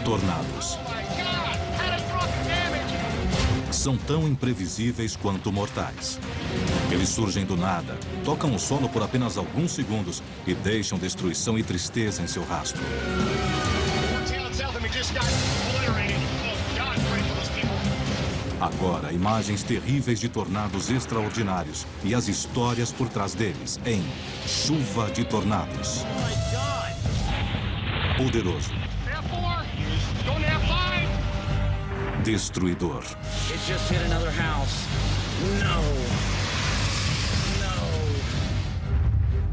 Tornados. São tão imprevisíveis quanto mortais. Eles surgem do nada, tocam o solo por apenas alguns segundos e deixam destruição e tristeza em seu rastro. Agora, imagens terríveis de tornados extraordinários e as histórias por trás deles em Chuva de Tornados. Poderoso. Destruidor.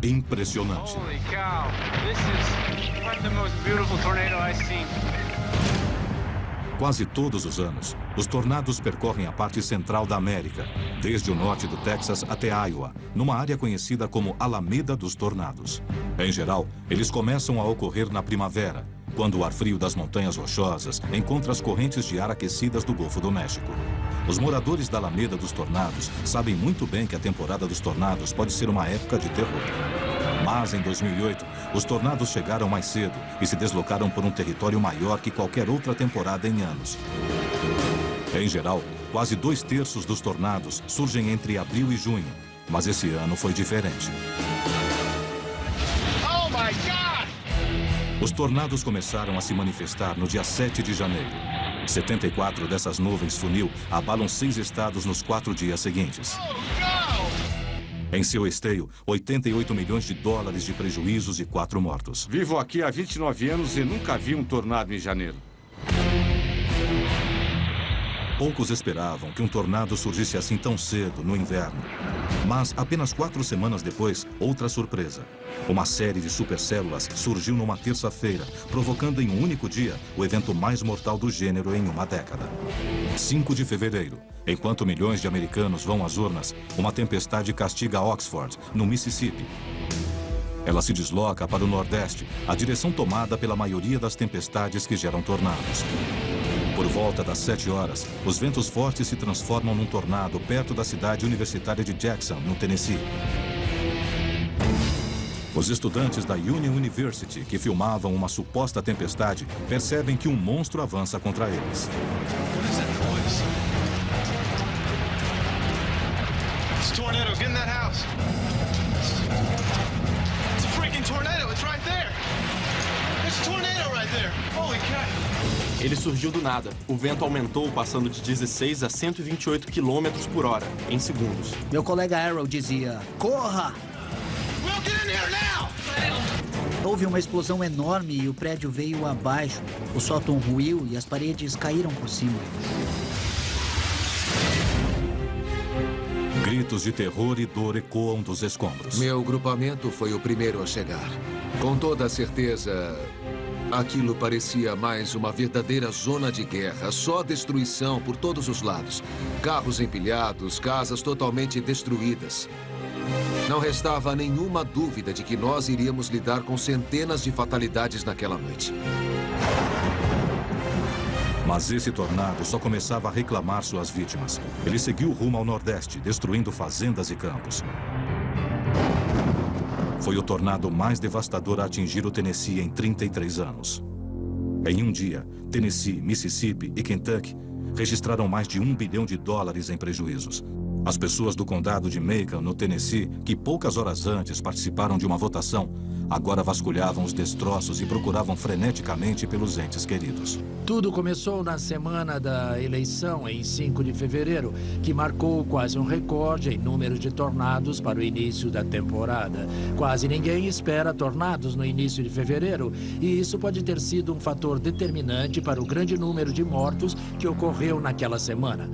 Impressionante. Holy cow. This is one of the most beautiful tornado I've seen. Quase todos os anos, os tornados percorrem a parte central da América, desde o norte do Texas até Iowa, numa área conhecida como Alameda dos Tornados. Em geral, eles começam a ocorrer na primavera, quando o ar frio das montanhas rochosas encontra as correntes de ar aquecidas do Golfo do México. Os moradores da Alameda dos Tornados sabem muito bem que a temporada dos tornados pode ser uma época de terror. Mas, em 2008, os tornados chegaram mais cedo e se deslocaram por um território maior que qualquer outra temporada em anos. Em geral, quase 2/3 dos tornados surgem entre abril e junho, mas esse ano foi diferente. Oh my God! Os tornados começaram a se manifestar no dia 7 de janeiro. 74 dessas nuvens funil abalam 6 estados nos 4 dias seguintes. Em seu esteio, 88 milhões de dólares de prejuízos e 4 mortos. Vivo aqui há 29 anos e nunca vi um tornado em janeiro. Poucos esperavam que um tornado surgisse assim tão cedo, no inverno. Mas, apenas 4 semanas depois, outra surpresa. Uma série de supercélulas surgiu numa terça-feira, provocando em um único dia o evento mais mortal do gênero em uma década. 5 de fevereiro, enquanto milhões de americanos vão às urnas, uma tempestade castiga Oxford, no Mississippi. Ela se desloca para o nordeste, a direção tomada pela maioria das tempestades que geram tornados. Por volta das 7 horas, os ventos fortes se transformam num tornado perto da cidade universitária de Jackson, no Tennessee. Os estudantes da Union University, que filmavam uma suposta tempestade, percebem que um monstro avança contra eles. It's a tornado. Get in that house. It's a freaking tornado. It's right there. There's a tornado right there. Holy cow. Ele surgiu do nada. O vento aumentou, passando de 16 a 128 km por hora, em segundos. Meu colega Arrow dizia, corra! We'll get in here now. Houve uma explosão enorme e o prédio veio abaixo. O sótão ruiu e as paredes caíram por cima. Gritos de terror e dor ecoam dos escombros. Meu grupamento foi o primeiro a chegar. Com toda certeza, aquilo parecia mais uma verdadeira zona de guerra. Só destruição por todos os lados. Carros empilhados, casas totalmente destruídas. Não restava nenhuma dúvida de que nós iríamos lidar com centenas de fatalidades naquela noite. Mas esse tornado só começava a reclamar suas vítimas. Ele seguiu rumo ao nordeste, destruindo fazendas e campos. Foi o tornado mais devastador a atingir o Tennessee em 33 anos. Em um dia, Tennessee, Mississippi e Kentucky registraram mais de $1 bilhão em prejuízos. As pessoas do condado de Macon, no Tennessee, que poucas horas antes participaram de uma votação, agora vasculhavam os destroços e procuravam freneticamente pelos entes queridos. Tudo começou na semana da eleição, em 5 de fevereiro, que marcou quase um recorde em número de tornados para o início da temporada. Quase ninguém espera tornados no início de fevereiro, e isso pode ter sido um fator determinante para o grande número de mortos que ocorreu naquela semana.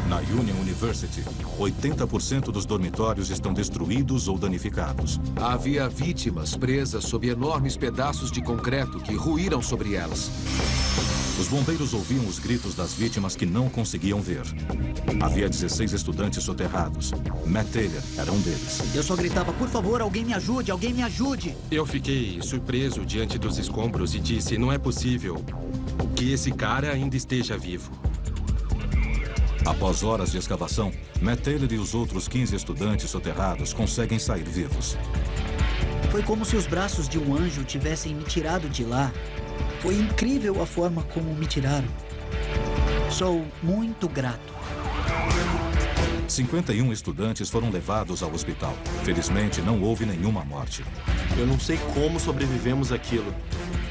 Na Union University, 80% dos dormitórios estão destruídos ou danificados. Havia vítimas presas sob enormes pedaços de concreto que ruíram sobre elas. Os bombeiros ouviam os gritos das vítimas que não conseguiam ver. Havia 16 estudantes soterrados. Matt Taylor era um deles. Eu só gritava, por favor, alguém me ajude, alguém me ajude. Eu fiquei surpreso diante dos escombros e disse, não é possível que esse cara ainda esteja vivo. Após horas de escavação, Matt Taylor e os outros 15 estudantes soterrados conseguem sair vivos. Foi como se os braços de um anjo tivessem me tirado de lá. Foi incrível a forma como me tiraram. Sou muito grato. 51 estudantes foram levados ao hospital. Felizmente, não houve nenhuma morte. Eu não sei como sobrevivemos àquilo.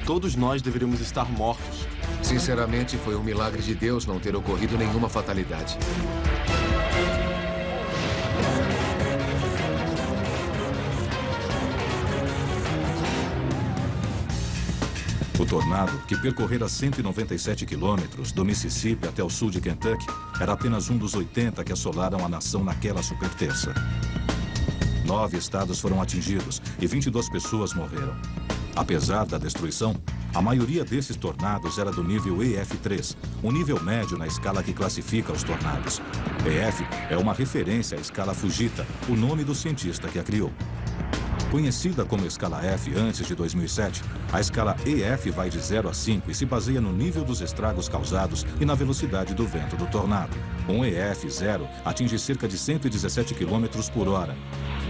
Todos nós deveríamos estar mortos. Sinceramente, foi um milagre de Deus não ter ocorrido nenhuma fatalidade. O tornado, que percorrera 197 quilômetros do Mississippi até o sul de Kentucky, era apenas um dos 80 que assolaram a nação naquela superterça. 9 estados foram atingidos e 22 pessoas morreram. Apesar da destruição, a maioria desses tornados era do nível EF3, um nível médio na escala que classifica os tornados. EF é uma referência à escala Fujita, o nome do cientista que a criou. Conhecida como escala F antes de 2007, a escala EF vai de 0 a 5 e se baseia no nível dos estragos causados e na velocidade do vento do tornado. Um EF0 atinge cerca de 117 km por hora,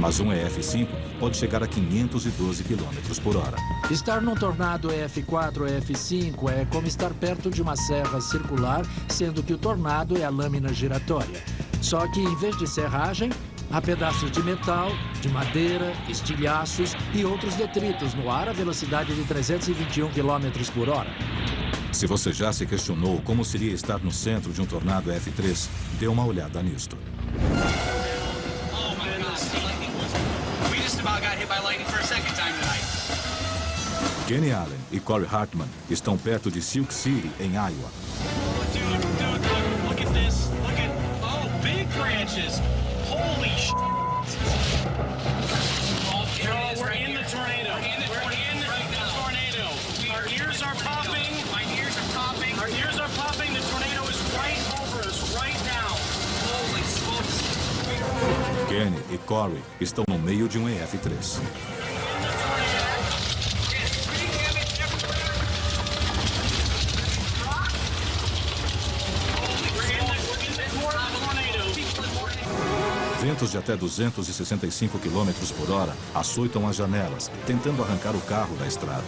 mas um EF5 pode chegar a 512 km por hora. Estar num tornado EF4 ou EF5 é como estar perto de uma serra circular, sendo que o tornado é a lâmina giratória. Só que, em vez de serragem, há pedaços de metal, de madeira, estilhaços e outros detritos no ar a velocidade de 321 km por hora. Se você já se questionou como seria estar no centro de um tornado F3, dê uma olhada nisto. Kenny Allen e Corey Hartman estão perto de Silk City, em Iowa. Look at this. Look at, oh, big branches. Holy sh**. No, we're in the tornado. We're in the tornado. Our ears are popping. My ears are popping. Our ears are popping. The tornado is right over us right now. Holy smokes. Kenny e Corey estão no meio de um EF3. Ventos de até 265 km por hora açoitam as janelas, tentando arrancar o carro da estrada.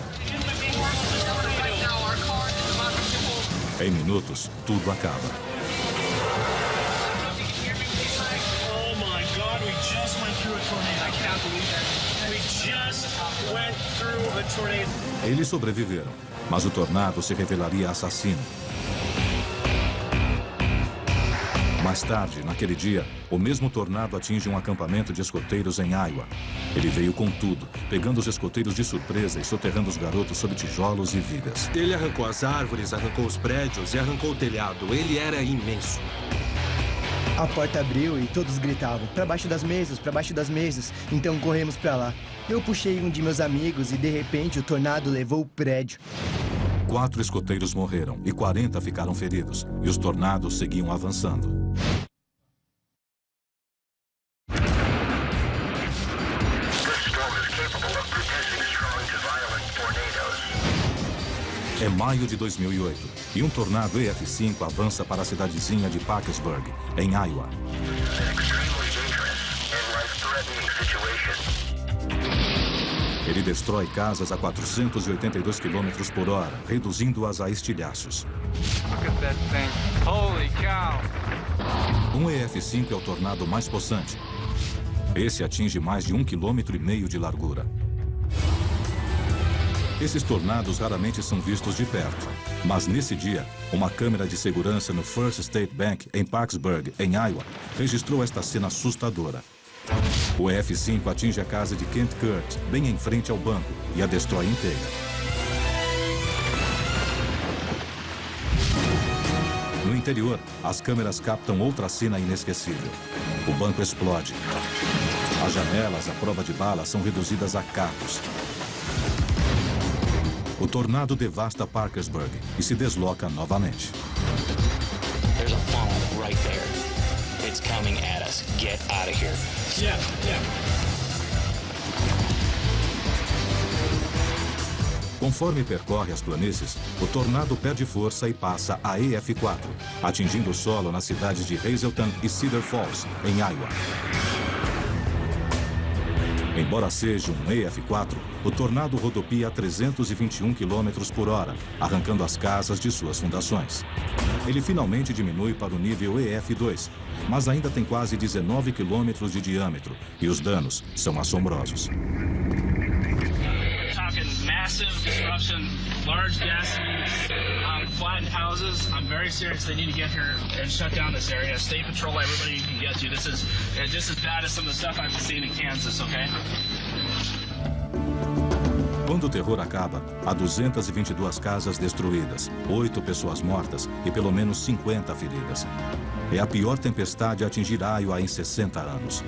Em minutos, tudo acaba. Oh my God, we just went through a tornado. I can't believe that. We just went through a tornado. Eles sobreviveram, mas o tornado se revelaria assassino. Mais tarde, naquele dia, o mesmo tornado atinge um acampamento de escoteiros em Iowa. Ele veio com tudo, pegando os escoteiros de surpresa e soterrando os garotos sob tijolos e vigas. Ele arrancou as árvores, arrancou os prédios e arrancou o telhado. Ele era imenso. A porta abriu e todos gritavam, para baixo das mesas, para baixo das mesas. Então corremos para lá. Eu puxei um de meus amigos e de repente o tornado levou o prédio. 4 escoteiros morreram e 40 ficaram feridos, e os tornados seguiam avançando. É maio de 2008 e um tornado EF5 avança para a cidadezinha de Parkersburg, em Iowa. Ele destrói casas a 482 km por hora, reduzindo-as a estilhaços. Um EF5 é o tornado mais possante. Esse atinge mais de 1,5 km de largura. Esses tornados raramente são vistos de perto, mas nesse dia, uma câmera de segurança no First State Bank, em Parkersburg, em Iowa, registrou esta cena assustadora. O EF5 atinge a casa de Kent Kurt, bem em frente ao banco, e a destrói inteira. No interior, as câmeras captam outra cena inesquecível. O banco explode. As janelas à prova de bala são reduzidas a cacos. O tornado devasta Parkersburg e se desloca novamente. There's a funnel right there. It's coming at us. Get out of here. Yeah. Conforme percorre as planícies, o tornado perde força e passa a EF4, atingindo o solo nas cidades de Hazleton e Cedar Falls, em Iowa. Embora seja um EF4, o tornado rodopia a 321 km por hora, arrancando as casas de suas fundações. Ele finalmente diminui para o nível EF2, mas ainda tem quase 19 km de diâmetro e os danos são assombrosos. Massive disruption, large gas leaks, flattened houses. I'm very serious. They need to get here and shut down this area. State patrol everybody you can get to. This is just as bad as some of the stuff I've seen in Kansas, okay? Quando o terror acaba, há 222 casas destruídas, 8 pessoas mortas e pelo menos 50 feridas. É a pior tempestade a atingir Iowa em 60 anos.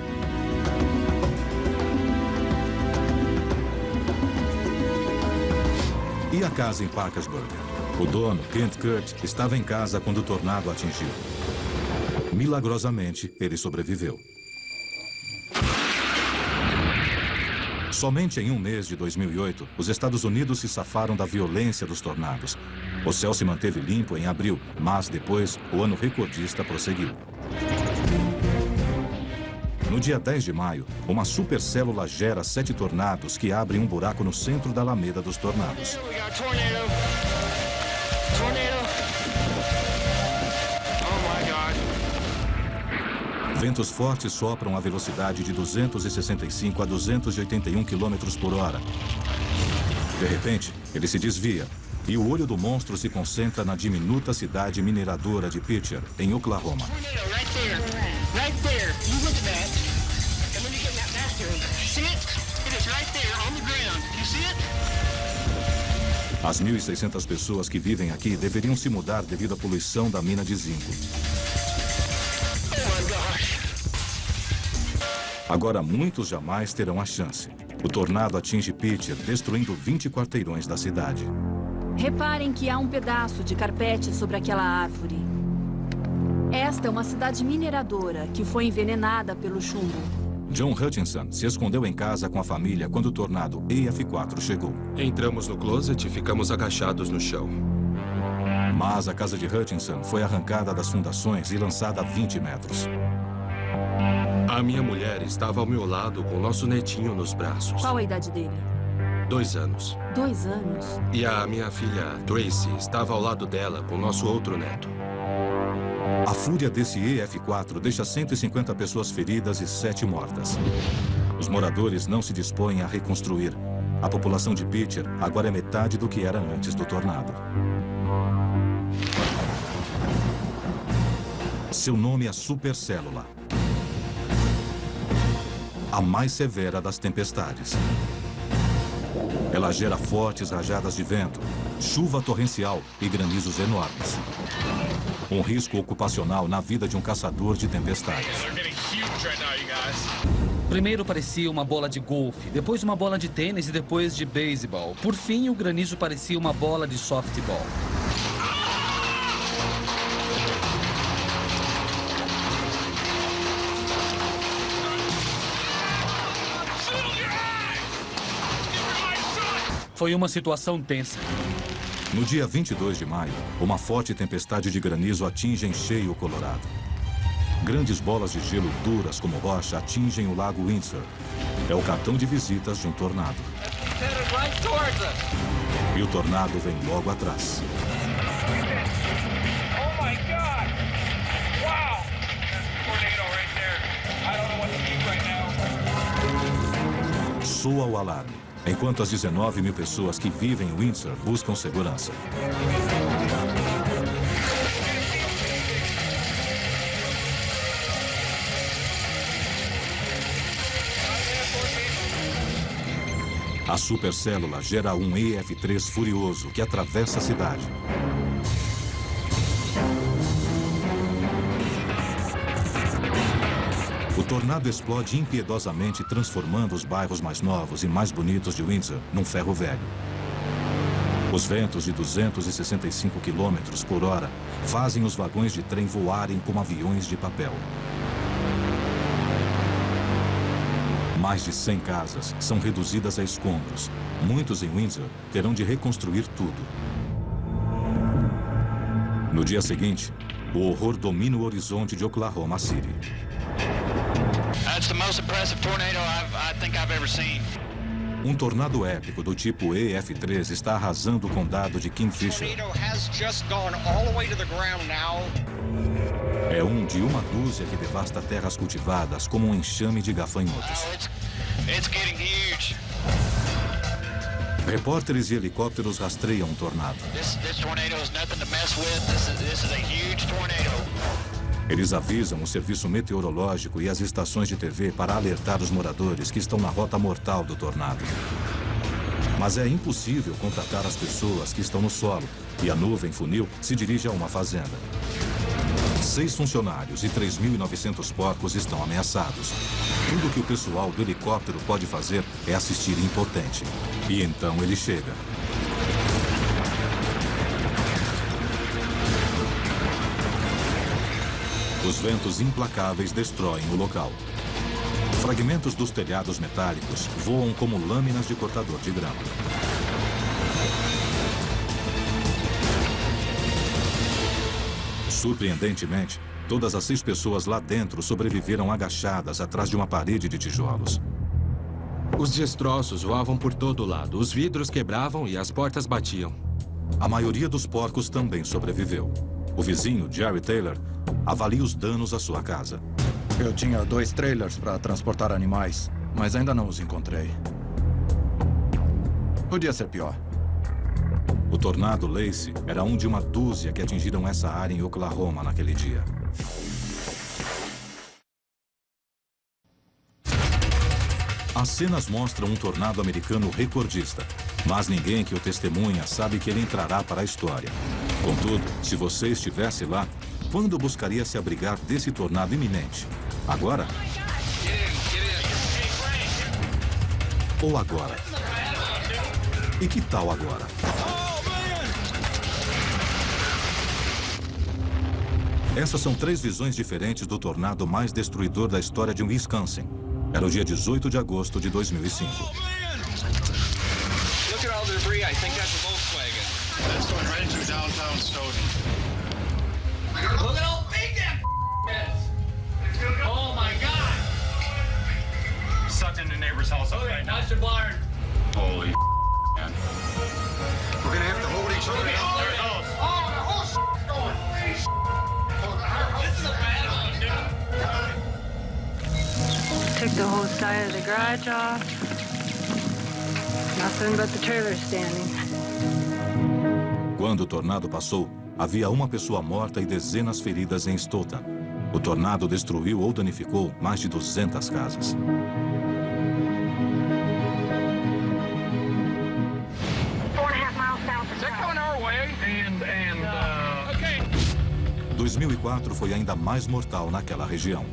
E a casa em Parkersburg? O dono, Kent Kurt, estava em casa quando o tornado atingiu. Milagrosamente, ele sobreviveu. Somente em um mês de 2008, os Estados Unidos se safaram da violência dos tornados. O céu se manteve limpo em abril, mas depois o ano recordista prosseguiu. No dia 10 de maio, uma supercélula gera 7 tornados que abrem um buraco no centro da Alameda dos Tornados. Ventos fortes sopram a velocidade de 265 a 281 km por hora. De repente, ele se desvia e o olho do monstro se concentra na diminuta cidade mineradora de Pitcher, em Oklahoma. As 1.600 pessoas que vivem aqui deveriam se mudar devido à poluição da mina de zinco. Agora, muitos jamais terão a chance. O tornado atinge Pitcher, destruindo 20 quarteirões da cidade. Reparem que há um pedaço de carpete sobre aquela árvore. Esta é uma cidade mineradora que foi envenenada pelo chumbo. John Hutchinson se escondeu em casa com a família quando o tornado EF4 chegou. Entramos no closet e ficamos agachados no chão. Mas a casa de Hutchinson foi arrancada das fundações e lançada a 20 metros. A minha mulher estava ao meu lado com o nosso netinho nos braços. Qual a idade dele? 2 anos. 2 anos? E a minha filha, Tracy, estava ao lado dela com o nosso outro neto. A fúria desse EF4 deixa 150 pessoas feridas e 7 mortas. Os moradores não se dispõem a reconstruir. A população de Pitcher agora é metade do que era antes do tornado. Seu nome é supercélula. A mais severa das tempestades. Ela gera fortes rajadas de vento, chuva torrencial e granizos enormes. Um risco ocupacional na vida de um caçador de tempestades. Primeiro parecia uma bola de golfe, depois uma bola de tênis e depois de beisebol. Por fim, o granizo parecia uma bola de softball. Foi uma situação tensa. No dia 22 de maio, uma forte tempestade de granizo atinge em cheio o Colorado. Grandes bolas de gelo duras como rocha atingem o lago Windsor. É o cartão de visitas de um tornado. E o tornado vem logo atrás. Soa o alarme, enquanto as 19 mil pessoas que vivem em Windsor buscam segurança. A supercélula gera um EF3 furioso que atravessa a cidade. O tornado explode impiedosamente, transformando os bairros mais novos e mais bonitos de Windsor num ferro velho. Os ventos de 265 km por hora fazem os vagões de trem voarem como aviões de papel. Mais de 100 casas são reduzidas a escombros. Muitos em Windsor terão de reconstruir tudo. No dia seguinte, o horror domina o horizonte de Oklahoma City. That's the most impressive tornado I think I've ever seen. Um tornado épico do tipo EF3 está arrasando o condado de Kingfisher. É um de uma dúzia que devasta terras cultivadas como um enxame de gafanhotos. It's getting huge. Repórteres e helicópteros rastreiam um tornado. This tornado is nothing to mess with. This is a huge tornado. Eles avisam o serviço meteorológico e as estações de TV para alertar os moradores que estão na rota mortal do tornado. Mas é impossível contatar as pessoas que estão no solo e a nuvem funil se dirige a uma fazenda. 6 funcionários e 3.900 porcos estão ameaçados. Tudo que o pessoal do helicóptero pode fazer é assistir impotente. E então ele chega. Os ventos implacáveis destroem o local. Fragmentos dos telhados metálicos voam como lâminas de cortador de grama. Surpreendentemente, todas as 6 pessoas lá dentro sobreviveram agachadas atrás de uma parede de tijolos. Os destroços voavam por todo lado, os vidros quebravam e as portas batiam. A maioria dos porcos também sobreviveu. O vizinho, Jerry Taylor, avalia os danos à sua casa. Eu tinha 2 trailers para transportar animais, mas ainda não os encontrei. Podia ser pior. O tornado Lacey era um de uma dúzia que atingiram essa área em Oklahoma naquele dia. As cenas mostram um tornado americano recordista, mas ninguém que o testemunha sabe que ele entrará para a história. Contudo, se você estivesse lá, quando buscaria se abrigar desse tornado iminente? Agora? Ou agora? E que tal agora? Essas são 3 visões diferentes do tornado mais destruidor da história de Wisconsin. Era o dia 18 de agosto de 2005. Look at all the debris. I think that's a Volkswagen. That's going right into downtown Stoughton. Look at how big that is. Oh my God. Sucked into the neighbor's house right now. That's the barn. Holy man. We're gonna have to hold each other down their house. Oh, the whole going. This is a bad one, dude. Took the whole side of the garage off. Nothing but the trailer standing. Quando o tornado passou, havia uma pessoa morta e dezenas feridas em Stoughton. O tornado destruiu ou danificou mais de 200 casas. Okay. 2004 foi ainda mais mortal naquela região.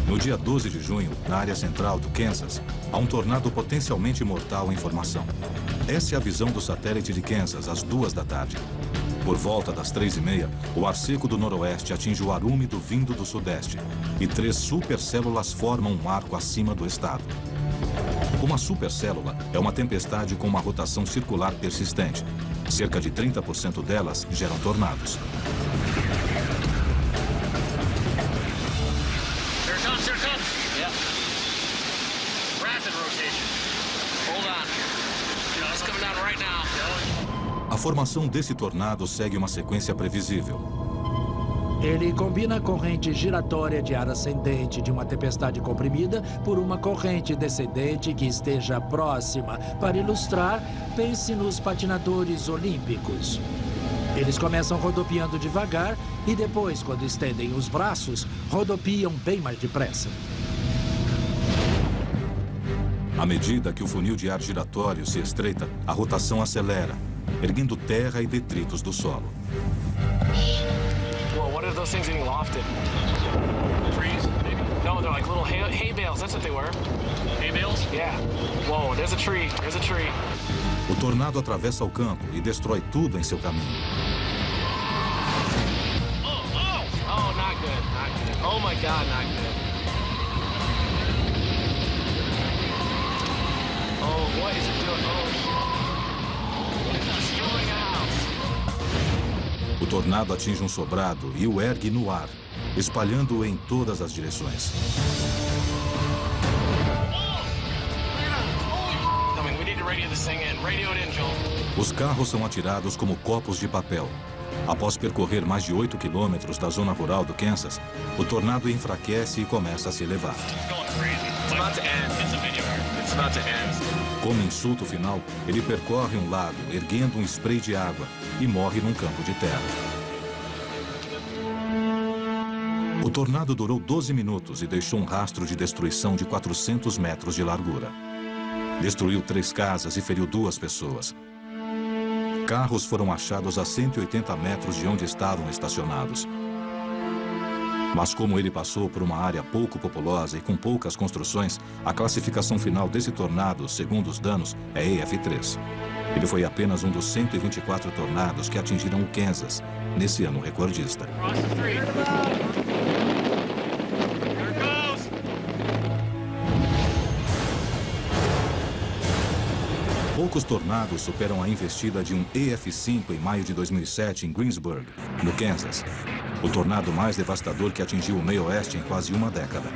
No dia 12 de junho, na área central do Kansas, há um tornado potencialmente mortal em formação. Essa é a visão do satélite de Kansas às 2 da tarde. Por volta das 3h30, o ar seco do noroeste atinge o ar úmido vindo do sudeste e 3 supercélulas formam um arco acima do estado. Uma supercélula é uma tempestade com uma rotação circular persistente. Cerca de 30% delas geram tornados. A formação desse tornado segue uma sequência previsível. Ele combina a corrente giratória de ar ascendente de uma tempestade comprimida por uma corrente descendente que esteja próxima. Para ilustrar, pense nos patinadores olímpicos. Eles começam rodopiando devagar e depois, quando estendem os braços, rodopiam bem mais depressa. À medida que o funil de ar giratório se estreita, a rotação acelera, erguendo terra e detritos do solo. What are those things getting lofted? Trees, maybe? No, they're like little hay bales. That's what they were. Hay bales? Yeah. Whoa, there's a tree. There's a tree. O tornado atravessa o campo e destrói tudo em seu caminho. Oh, not good. Not good. Oh my God, not good. Oh, what is it doing? Oh, it's destroying a house. O tornado atinge um sobrado e o ergue no ar, espalhando-o em todas as direções. Os carros são atirados como copos de papel. Após percorrer mais de 8 quilômetros da zona rural do Kansas, o tornado enfraquece e começa a se elevar. Como insulto final, ele percorre um lago, erguendo um spray de água, e morre num campo de terra. O tornado durou 12 minutos e deixou um rastro de destruição de 400 metros de largura. Destruiu 3 casas e feriu 2 pessoas. Carros foram achados a 180 metros de onde estavam estacionados. Mas como ele passou por uma área pouco populosa e com poucas construções, a classificação final desse tornado, segundo os danos, é EF3. Ele foi apenas um dos 124 tornados que atingiram o Kansas, nesse ano recordista. Poucos tornados superam a investida de um EF5 em maio de 2007 em Greensburg, no Kansas. O tornado mais devastador que atingiu o meio oeste em quase uma década.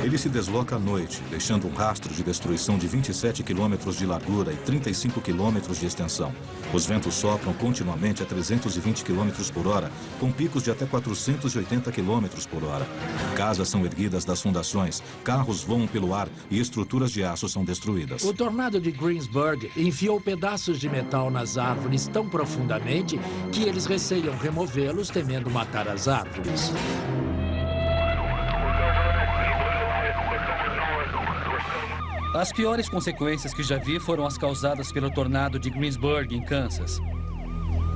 Ele se desloca à noite, deixando um rastro de destruição de 27 quilômetros de largura e 35 quilômetros de extensão. Os ventos sopram continuamente a 320 quilômetros por hora, com picos de até 480 quilômetros por hora. Casas são erguidas das fundações, carros voam pelo ar e estruturas de aço são destruídas. O tornado de Greensburg enfiou pedaços de metal nas árvores tão profundamente que eles receiam removê-los, temendo matar as árvores. As piores consequências que já vi foram as causadas pelo tornado de Greensburg, em Kansas.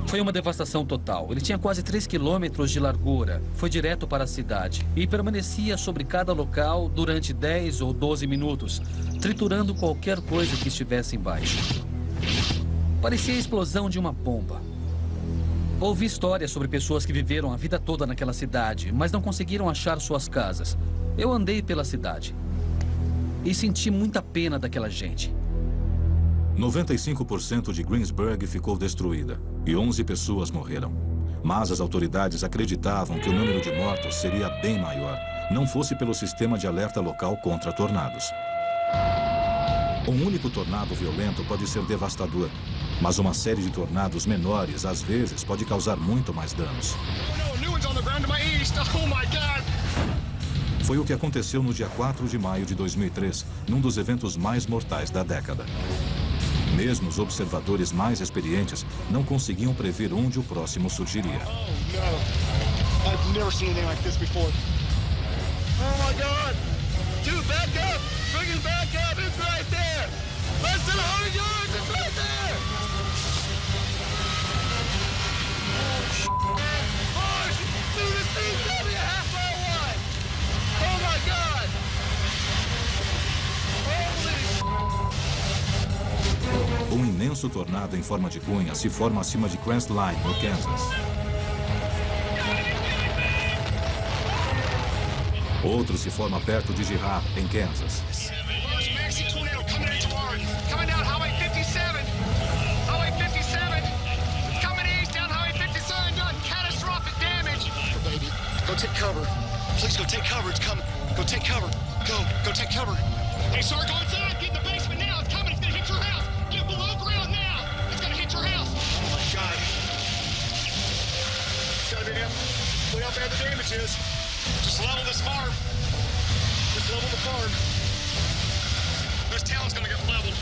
Foi uma devastação total. Ele tinha quase 3 quilômetros de largura, foi direto para a cidade e permanecia sobre cada local durante 10 ou 12 minutos, triturando qualquer coisa que estivesse embaixo. Parecia a explosão de uma bomba. Ouvi histórias sobre pessoas que viveram a vida toda naquela cidade, mas não conseguiram achar suas casas. Eu andei pela cidade e senti muita pena daquela gente. 95% de Greensburg ficou destruída e 11 pessoas morreram. Mas as autoridades acreditavam que o número de mortos seria bem maior, não fosse pelo sistema de alerta local contra tornados. Um único tornado violento pode ser devastador, mas uma série de tornados menores, às vezes, pode causar muito mais danos. Foi o que aconteceu no dia 4 de maio de 2003, num dos eventos mais mortais da década. Mesmo os observadores mais experientes não conseguiam prever onde o próximo surgiria. Um imenso tornado em forma de cunha se forma acima de Crestline, no Kansas. Outro se forma perto de Girard, em Kansas. Go take cover. Please go take cover. It's coming. Go take cover. Go take cover. Hey, sir, go inside. Get in the basement now. It's coming. It's gonna hit your house. Get below ground now. It's gonna hit your house. Oh my God. Goddamn. Look how bad the damage is. Just level this farm. Just level the farm. This town's gonna get leveled.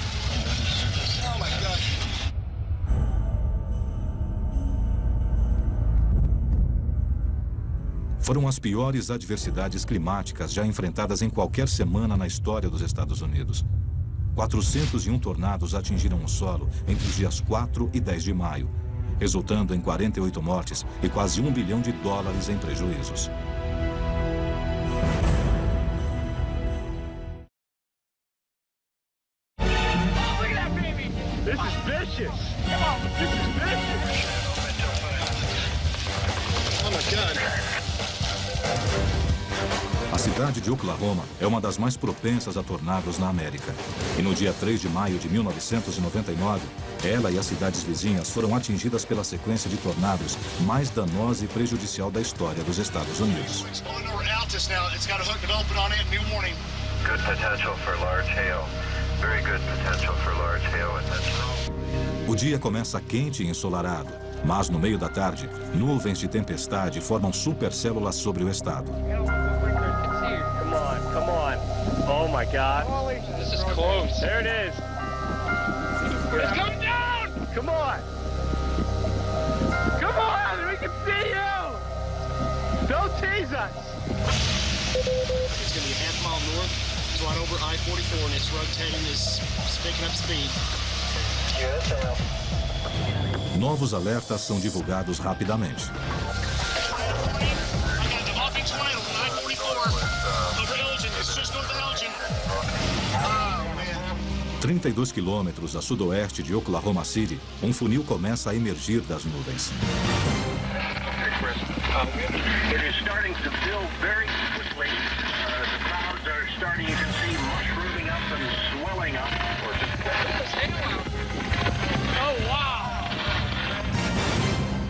Oh my God. Foram as piores adversidades climáticas já enfrentadas em qualquer semana na história dos Estados Unidos. 401 tornados atingiram o solo entre os dias 4 e 10 de maio, resultando em 48 mortes e quase $1 bilhão em prejuízos. A cidade de Oklahoma é uma das mais propensas a tornados na América. E no dia 3 de maio de 1999, ela e as cidades vizinhas foram atingidas pela sequência de tornados mais danosa e prejudicial da história dos Estados Unidos. Good potential for large hail. Very good potential for large hail in this. O dia começa quente e ensolarado, mas no meio da tarde, nuvens de tempestade formam supercélulas sobre o estado. Come on. Oh my God. This is close. There it is. It's coming down! Come on! Come on! We can see you! Don't tease us! It's going to be a half mile north. It's right over I-44 and it's rotating, it's picking up speed. Novos alertas são divulgados rapidamente. 32 quilômetros a sudoeste de Oklahoma City, um funil começa a emergir das nuvens. It is starting to build very quickly. The clouds are starting, you can see, mushrooming up and swelling up. Oh, wow!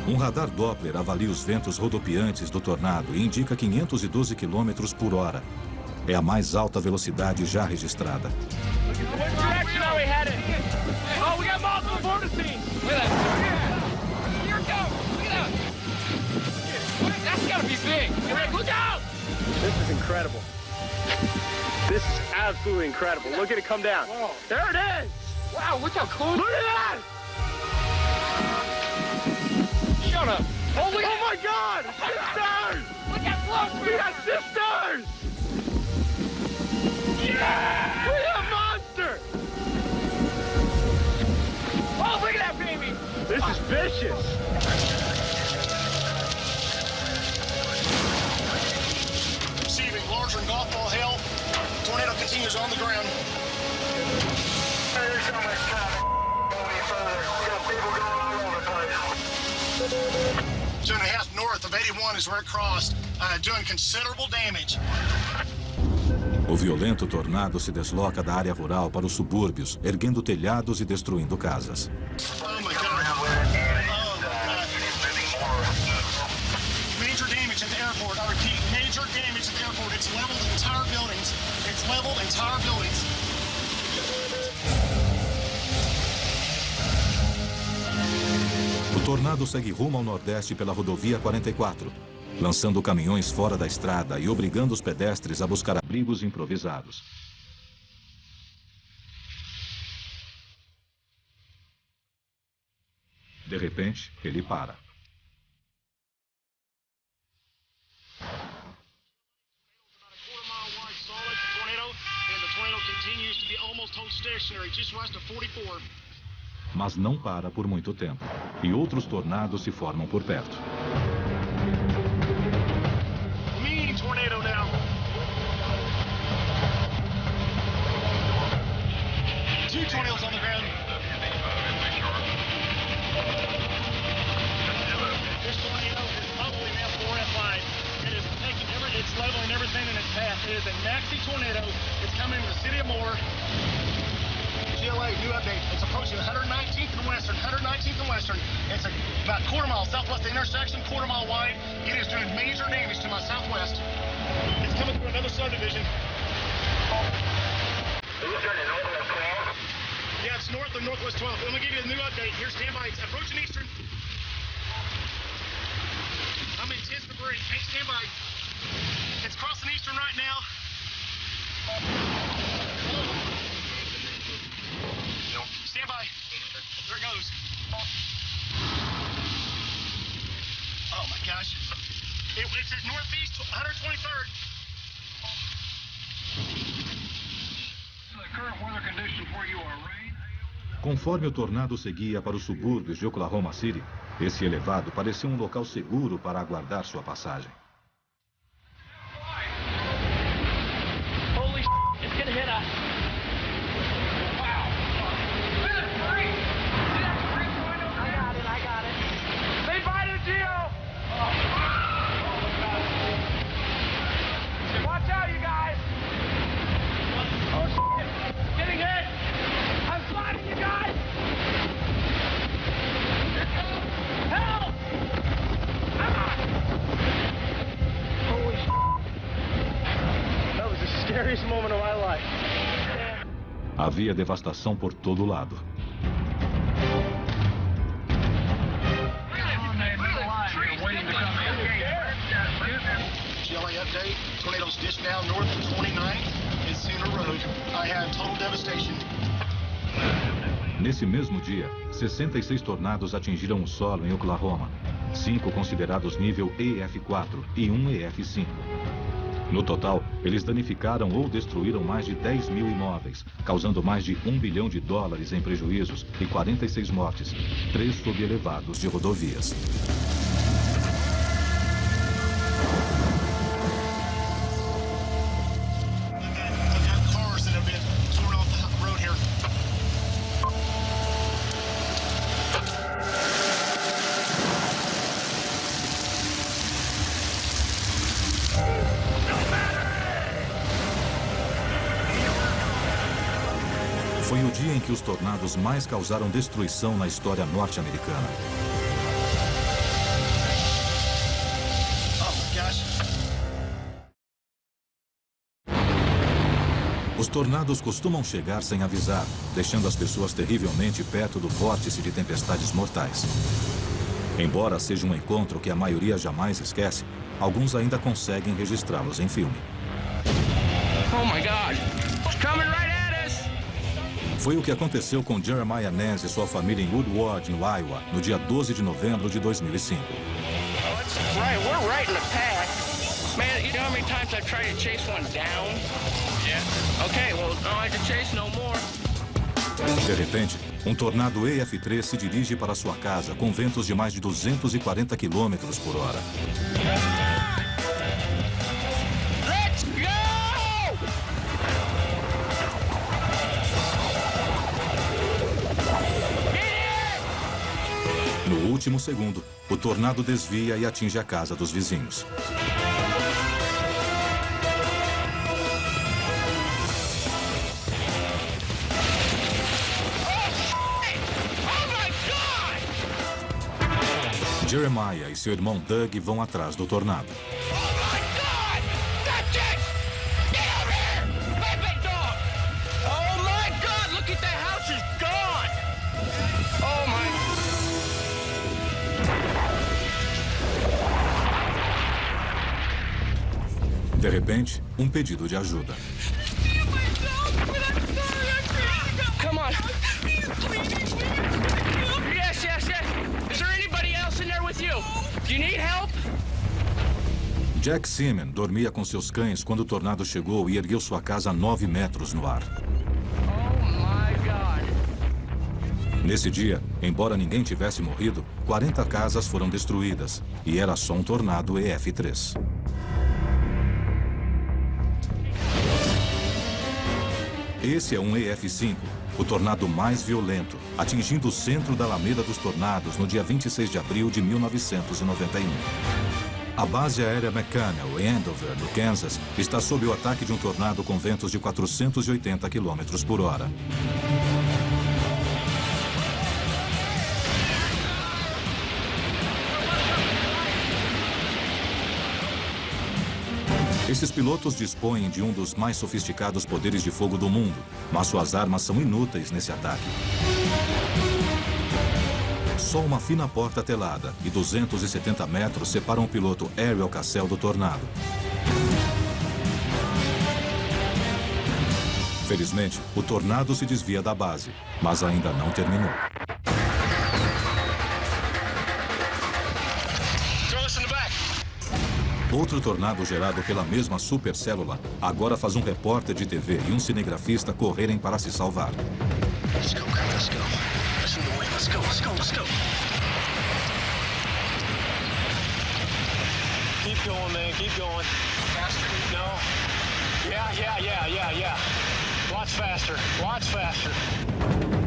Um radar Doppler avalia os ventos rodopiantes do tornado e indica 512 quilômetros por hora. É a mais alta velocidade já registrada. What direction are we headed? Oh, we got multiple vortices! Look at that. Here it goes! Look at that! That's gotta be big! Rick, look out! This is incredible. This is absolutely incredible. Look at it come down. Whoa. There it is! Wow, look how close! Look at that! Shut up! Holy! Oh my God! Sisters! Look how close we got sisters! Yeah! Look at that monster! Oh, look at that baby! This is vicious! Receiving larger than golf ball hail. Tornado continues on the ground. There's so much traffic going further. We got people going all over the place. 2.5 north of 81 is where it crossed, doing considerable damage. O violento tornado se desloca da área rural para os subúrbios, erguendo telhados e destruindo casas. Oh my God. Major damage at the airport. I repeat, major damage at the airport. It's leveled entire buildings. It's leveled entire buildings. O tornado segue rumo ao nordeste pela rodovia 44, lançando caminhões fora da estrada e obrigando os pedestres a buscar abrigos improvisados. De repente, ele para. Mas não para por muito tempo, e outros tornados se formam por perto. Mean tornado now. Two tornadoes on the ground. This tornado is probably an F4, F5. It is taking it's leveling everything in its path. It is a maxi tornado. It's coming to the city of Moore. GLA, new update. It's approaching 119th and Western. 119th and Western. It's about a quarter mile southwest of the intersection, quarter mile wide. It is doing major damage to my southwest. It's coming through another subdivision. Yeah, it's north of Northwest 12. Let me give you a new update. Here's standby. It's approaching Eastern. I'm in 10th debris. Hey, standby. It's crossing Eastern right now. Stand by. There it goes. Oh my gosh. It's at northeast 123rd. The current weather conditions where you are, rain. Conforme o tornado seguia para os subúrbios de Oklahoma City, esse elevado parecia um local seguro para aguardar sua passagem. Holy shit, it's gonna hit us. Watch out, you Havia devastação por todo lado. GLA update, tornadoes just now north of 29th and Sooner Road. I have total devastation. Nesse mesmo dia, 66 tornados atingiram o solo em Oklahoma. 5 considerados nível EF4 e 1 EF5. No total, eles danificaram ou destruíram mais de 10 mil imóveis, causando mais de $1 bilhão em prejuízos e 46 mortes, 3 sob elevados de rodovias. Foi o dia em que os tornados mais causaram destruição na história norte-americana. Os tornados costumam chegar sem avisar, deixando as pessoas terrivelmente perto do vórtice de tempestades mortais. Embora seja um encontro que a maioria jamais esquece, alguns ainda conseguem registrá-los em filme. Oh my God! It's coming right at us! Foi o que aconteceu com Jeremiah Nance e sua família em Woodward, no Iowa, no dia 12 de novembro de 2005. Right, we're right in the path. Man, you know how many times I've tried to chase one down? Yeah. Okay, well, I don't have to chase no more. De repente, um tornado EF3 se dirige para sua casa com ventos de mais de 240 km por hora. Let's go! No último segundo, o tornado desvia e atinge a casa dos vizinhos. Jeremiah e seu irmão Doug vão atrás do tornado. De repente, um pedido de ajuda. Come on. Yes, yes, yes. Is there anybody else in there with you? Do you need help? Jack Seaman dormia com seus cães quando o tornado chegou e ergueu sua casa a 9 metros no ar. Oh my God. Nesse dia, embora ninguém tivesse morrido, 40 casas foram destruídas e era só um tornado EF3. Esse é um EF5, o tornado mais violento, atingindo o centro da Alameda dos Tornados no dia 26 de abril de 1991. A base aérea McConnell, em Andover, no Kansas, está sob o ataque de um tornado com ventos de 480 km por hora. Esses pilotos dispõem de um dos mais sofisticados poderes de fogo do mundo, mas suas armas são inúteis nesse ataque. Só uma fina porta telada e 270 metros separam o piloto Ariel Cassell do tornado. Felizmente, o tornado se desvia da base, mas ainda não terminou. Outro tornado gerado pela mesma supercélula agora faz um repórter de TV e um cinegrafista correrem para se salvar. Let's go, let's go. Listen to the wind. Let's go, let's go, let's go. Keep going, man. Keep going. Faster? No. Yeah. Lots faster. Lots faster.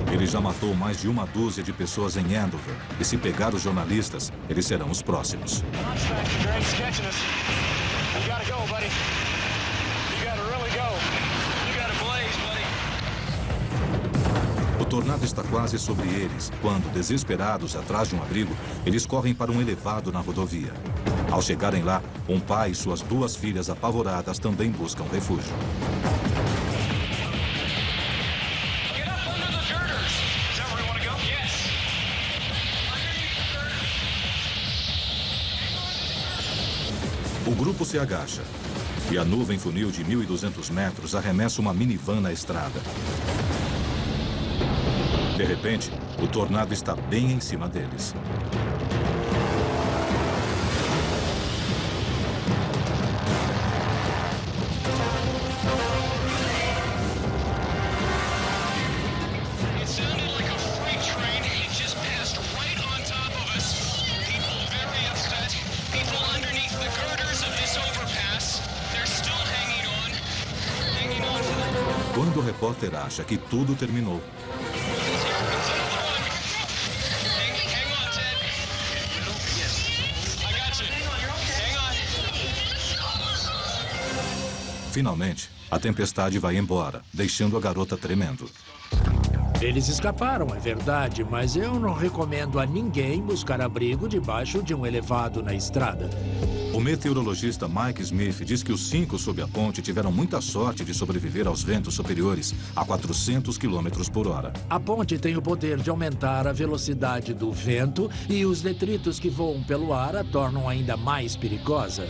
Ele já matou mais de uma dúzia de pessoas em Andover. E se pegar os jornalistas, eles serão os próximos. Lots faster. Greg's catching us. You gotta go, buddy. You gotta really go. You gotta blaze, buddy. O tornado está quase sobre eles, quando, desesperados atrás de um abrigo, eles correm para um elevado na rodovia. Ao chegarem lá, um pai e suas 2 filhas apavoradas também buscam refúgio. grupo se agacha e a nuvem funil de 1.200 metros arremessa uma minivan na estrada. De repente, o tornado está bem em cima deles. Quando o repórter acha que tudo terminou, finalmente, a tempestade vai embora, deixando a garota tremendo. Eles escaparam, é verdade, mas eu não recomendo a ninguém buscar abrigo debaixo de um elevado na estrada. O meteorologista Mike Smith diz que os 5 sob a ponte tiveram muita sorte de sobreviver aos ventos superiores a 400 km por hora. A ponte tem o poder de aumentar a velocidade do vento e os detritos que voam pelo ar a tornam ainda mais perigosa.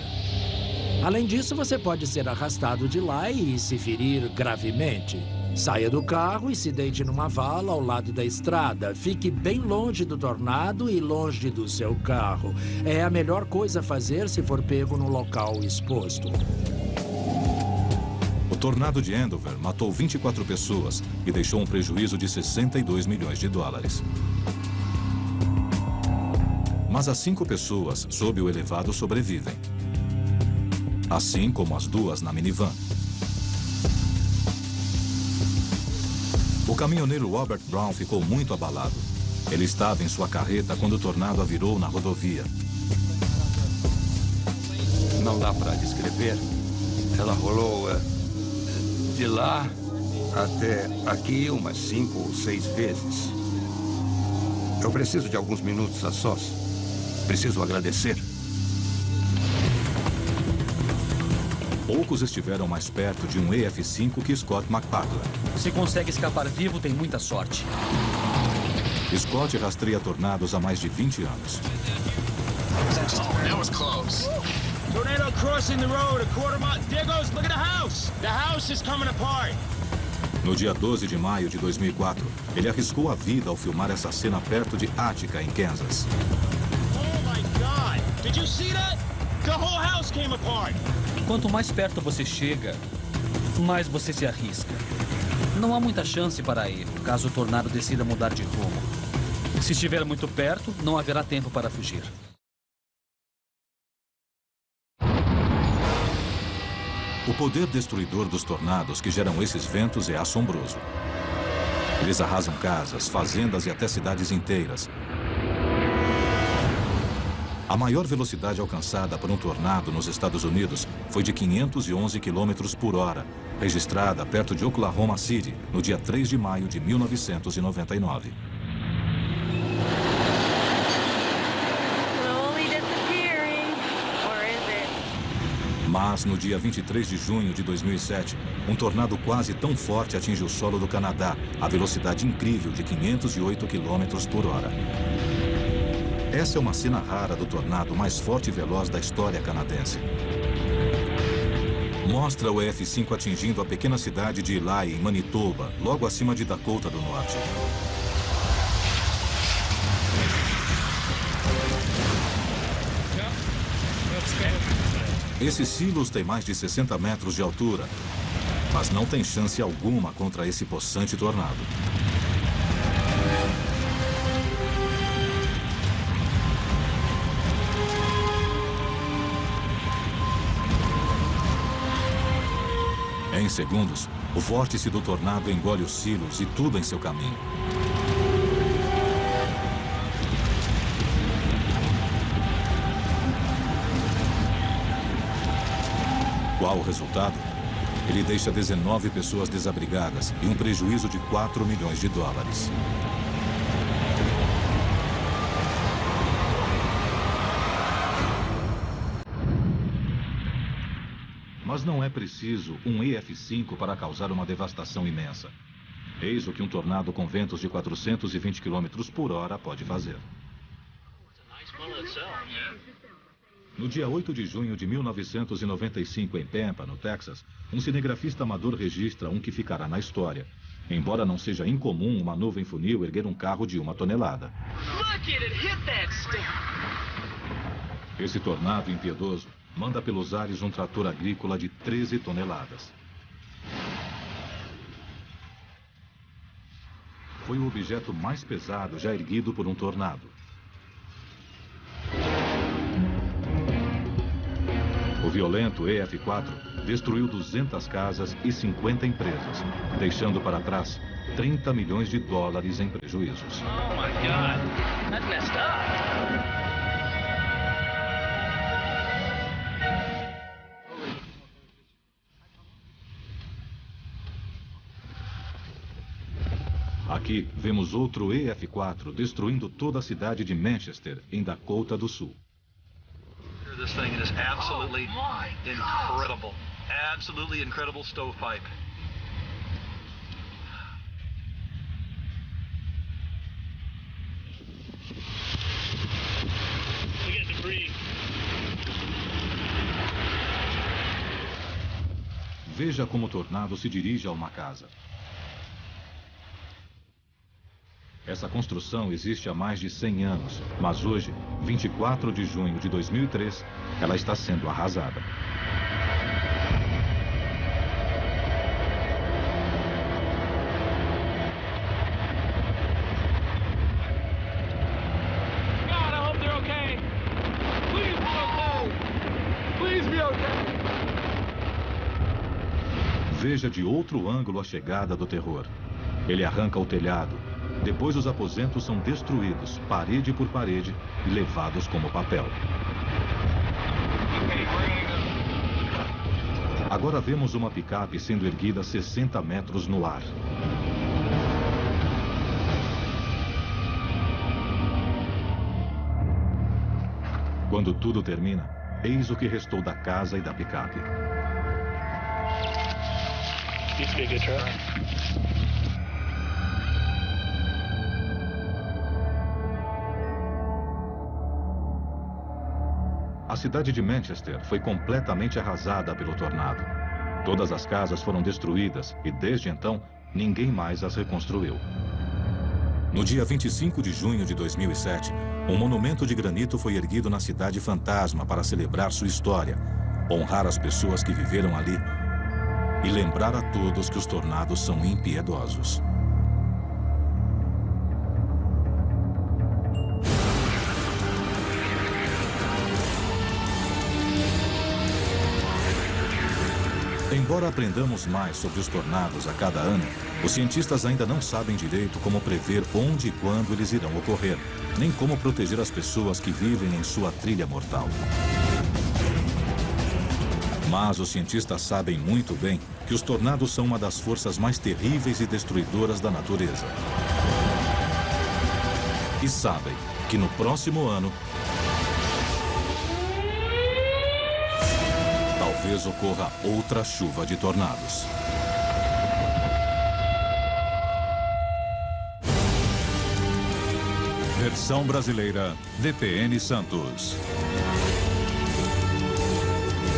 Além disso, você pode ser arrastado de lá e se ferir gravemente. Saia do carro e se deite numa vala ao lado da estrada. Fique bem longe do tornado e longe do seu carro. É a melhor coisa a fazer se for pego no local exposto. O tornado de Andover matou 24 pessoas e deixou um prejuízo de 62 milhões de dólares. Mas as 5 pessoas sob o elevado sobrevivem. Assim como as 2 na minivan. O caminhoneiro Robert Brown ficou muito abalado. Ele estava em sua carreta quando o tornado a virou na rodovia. Não dá para descrever. Ela rolou de lá até aqui umas 5 ou 6 vezes. Eu preciso de alguns minutos a sós. Preciso agradecer. Poucos estiveram mais perto de um EF-5 que Scott McPartland. Se consegue escapar vivo, tem muita sorte. Scott rastreia tornados há mais de 20 anos. That was close. Tornado crossing the road, a quarter mile. There goes, look at the house. The house is coming apart. No dia 12 de maio de 2004, ele arriscou a vida ao filmar essa cena perto de Attica, em Kansas. Oh my God! Did you see that? The whole house came apart. Quanto mais perto você chega, mais você se arrisca. Não há muita chance para erro, caso o tornado decida mudar de rumo. Se estiver muito perto, não haverá tempo para fugir. O poder destruidor dos tornados que geram esses ventos é assombroso. Eles arrasam casas, fazendas e até cidades inteiras. A maior velocidade alcançada por um tornado nos Estados Unidos foi de 511 km por hora, registrada perto de Oklahoma City, no dia 3 de maio de 1999. Mas, no dia 23 de junho de 2007, um tornado quase tão forte atinge o solo do Canadá, a velocidade incrível de 508 km por hora. Essa é uma cena rara do tornado mais forte e veloz da história canadense. Mostra o EF-5 atingindo a pequena cidade de Ely, em Manitoba, logo acima de Dakota do Norte. Esses silos têm mais de 60 metros de altura, mas não tem chance alguma contra esse possante tornado. Em segundos, o vórtice do tornado engole os silos e tudo em seu caminho. Qual o resultado? Ele deixa 19 pessoas desabrigadas e um prejuízo de 4 milhões de dólares. Mas não é preciso um EF-5 para causar uma devastação imensa. Eis o que um tornado com ventos de 420 km por hora pode fazer. No dia 8 de junho de 1995, em Pampa, no Texas, um cinegrafista amador registra um que ficará na história. Embora não seja incomum uma nuvem funil erguer um carro de 1 tonelada. Esse tornado impiedoso manda pelos ares um trator agrícola de 13 toneladas. Foi o objeto mais pesado já erguido por um tornado. O violento EF4 destruiu 200 casas e 50 empresas, deixando para trás 30 milhões de dólares em prejuízos. Oh my God, that's messed up. Aqui vemos outro EF4 destruindo toda a cidade de Manchester, em Dakota do Sul. This thing is absolutely incredible. Absolutely incredible stovepipe. We got debris. Veja como o tornado se dirige a uma casa. Essa construção existe há mais de 100 anos, mas hoje, 24 de junho de 2003, ela está sendo arrasada. God, I hope they're okay. Please be okay. Please be okay. Veja de outro ângulo a chegada do terror. Ele arranca o telhado. Depois os aposentos são destruídos, parede por parede, e levados como papel. Agora vemos uma picape sendo erguida a 60 metros no ar. Quando tudo termina, eis o que restou da casa e da picape. Used to be a good truck. A cidade de Manchester foi completamente arrasada pelo tornado. Todas as casas foram destruídas e, desde então, ninguém mais as reconstruiu. No dia 25 de junho de 2007, um monumento de granito foi erguido na cidade fantasma para celebrar sua história, honrar as pessoas que viveram ali e lembrar a todos que os tornados são impiedosos. Embora aprendamos mais sobre os tornados a cada ano, os cientistas ainda não sabem direito como prever onde e quando eles irão ocorrer, nem como proteger as pessoas que vivem em sua trilha mortal. Mas os cientistas sabem muito bem que os tornados são uma das forças mais terríveis e destruidoras da natureza. E sabem que no próximo ano talvez ocorra outra chuva de tornados. Versão brasileira, DPN Santos.